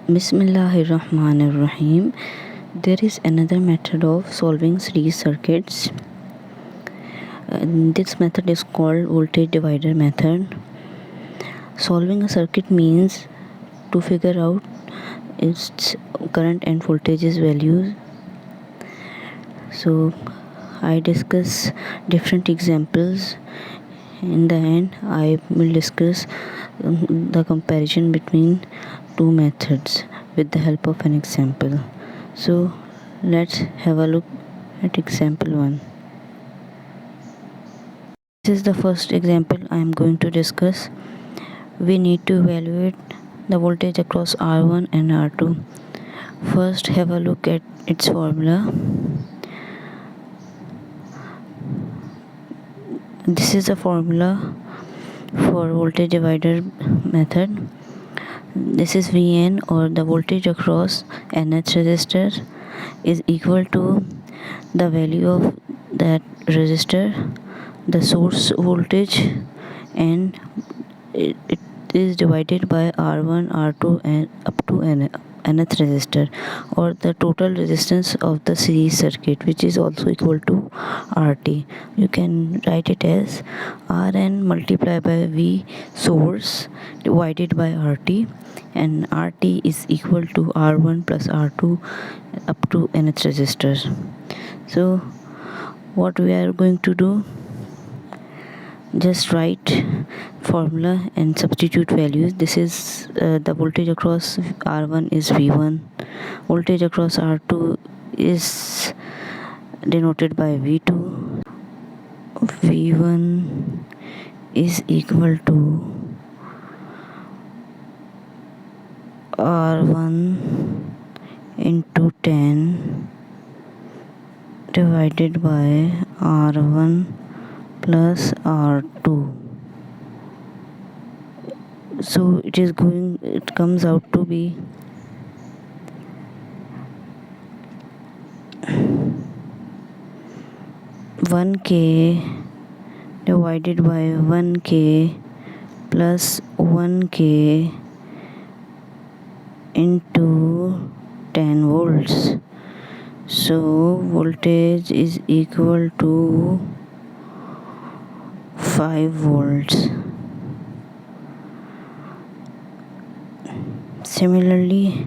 Bismillahirrahmanirrahim. There is another method of solving series circuits. This method is called voltage divider method. Solving a circuit means to figure out its current and voltages values. So I discuss different examples. In the end, I will discuss the comparison between two methods with the help of an example. So let's have a look at example 1. This is the first example I am going to discuss. We need to evaluate the voltage across R1 and R2. First, have a look at its formula. This is the formula for voltage divider method. This is Vn, or the voltage across nth resistor, is equal to the value of that resistor, the source voltage, and it is divided by R1, R2 and up to nth resistor, or the total resistance of the series circuit, which is also equal to RT. You can write it as Rn multiplied by V source divided by RT, and RT is equal to R1 plus R2 up to nth resistor. So what we are going to do, just write formula and substitute values. This is the voltage across R1 is V1, voltage across R2 is denoted by V2. V1 is equal to R1 into 10 divided by R1 plus R2. So it comes out to be 1K divided by 1K plus 1K into 10 volts. So voltage is equal to 5 volts. Similarly,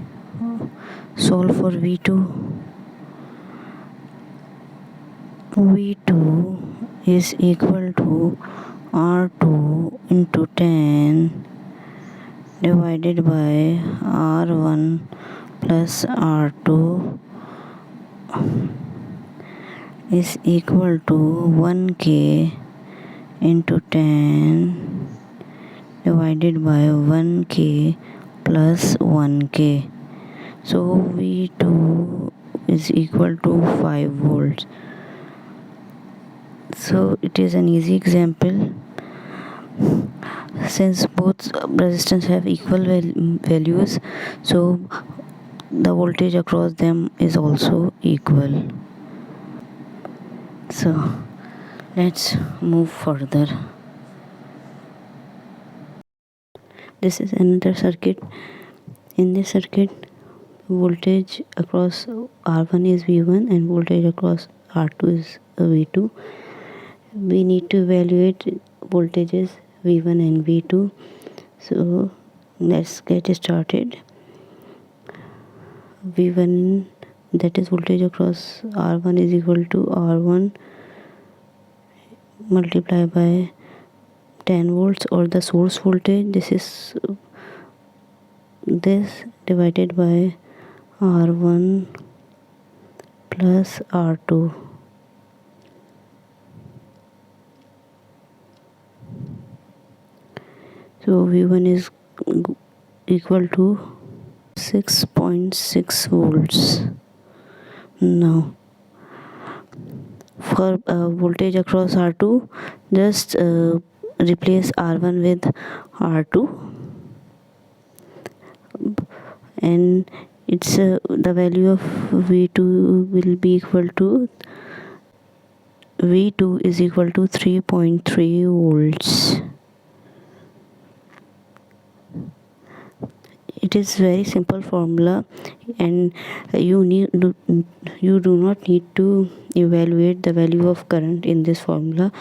solve for V2. V2 is equal to R2 into 10 divided by R1 plus R2 is equal to 1K into 10 divided by 1K plus 1K. So V2 is equal to 5 volts. So it is an easy example. Since both resistance have equal values, so the voltage across them is also equal. So let's move further. This is another circuit. In this circuit, voltage across R1 is V1 and voltage across R2 is V2. We need to evaluate voltages V1 and V2. So let's get started. V1, that is voltage across R1, is equal to R1 multiplied by 10 volts, or the source voltage. This is this divided by R1 plus R2. So V1 is equal to 6.6 volts. Now for voltage across R2, just replace R1 with R2, and it's the value of V2 will be equal to V2 is equal to 3.3 volts. It is very simple formula, and you do not need to evaluate the value of current in this formula.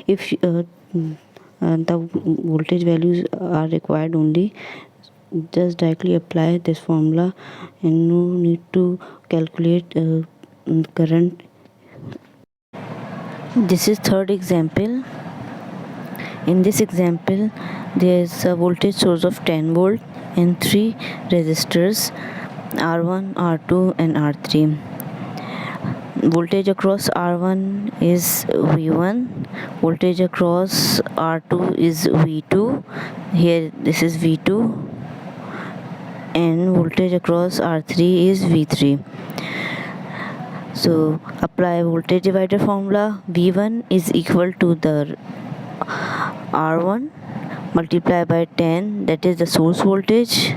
If the voltage values are required only, just directly apply this formula and no need to calculate current. This is third example. In this example, there is a voltage source of 10 volt and 3 resistors R1, R2 and R3. Voltage across R1 is V1, voltage across R2 is V2. Here this is V2, and voltage across R3 is V3. So apply voltage divider formula. V1 is equal to the R1 multiplied by 10, that is the source voltage,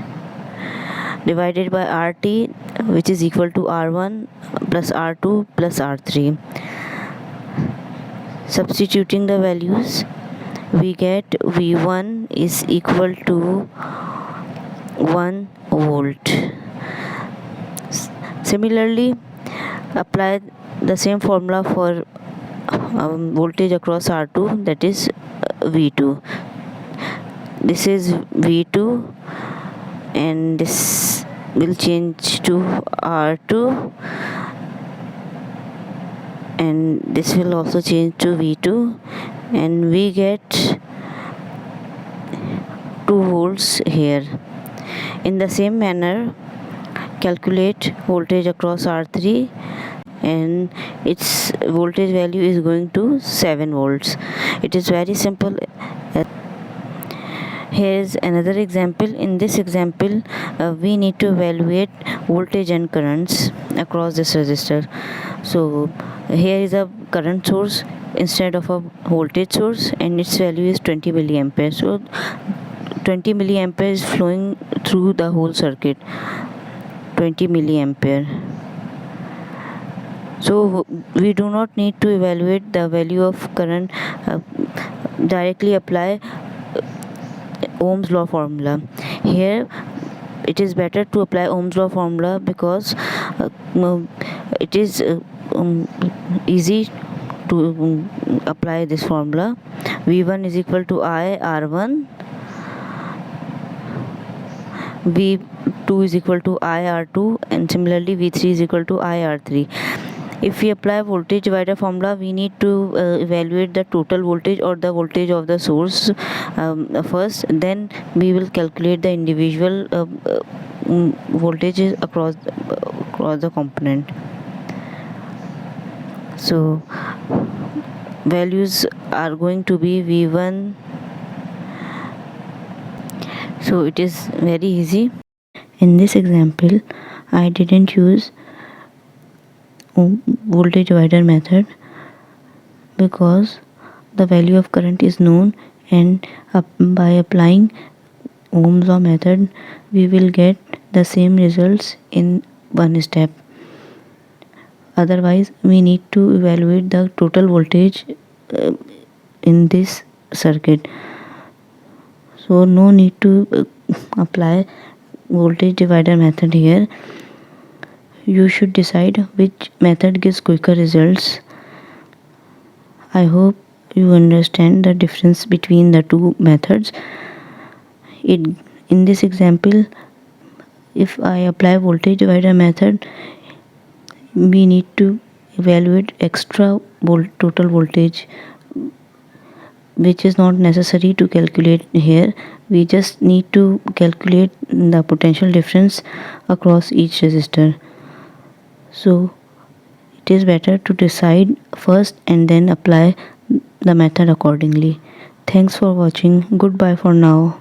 divided by RT, which is equal to R1 plus R2 plus R3. Substituting the values, we get V1 is equal to 1 volt. Similarly, apply the same formula for voltage across R2, that is V2. This is V2 and this will change to R2, and this will also change to V2, and we get 2 volts here. In the same manner, calculate voltage across R3, and its voltage value is going to 7 volts. It is very simple. Here is another example. In this example, we need to evaluate voltage and currents across this resistor. So here is a current source instead of a voltage source, and its value is 20 milliampere. So 20 milliampere is flowing through the whole circuit. 20 milliampere. So we do not need to evaluate the value of current. Directly apply Ohm's law formula. Here it is better to apply Ohm's law formula because it is easy to apply this formula. V1 is equal to I R1, V2 is equal to I R2, and similarly V3 is equal to I R3. If we apply voltage divider formula, we need to evaluate the total voltage or the voltage of the source first, then we will calculate the individual voltages across the component. So values are going to be V1. So it is very easy. In this example, I didn't use voltage divider method because the value of current is known, and by applying Ohm's law method we will get the same results in one step. Otherwise we need to evaluate the total voltage in this circuit. So no need to apply voltage divider method here. You should decide which method gives quicker results. I hope you understand the difference between the two methods. In this example, if I apply voltage divider method, we need to evaluate extra total voltage, which is not necessary to calculate here. We just need to calculate the potential difference across each resistor. So it is better to decide first and then apply the method accordingly. Thanks for watching. Goodbye for now.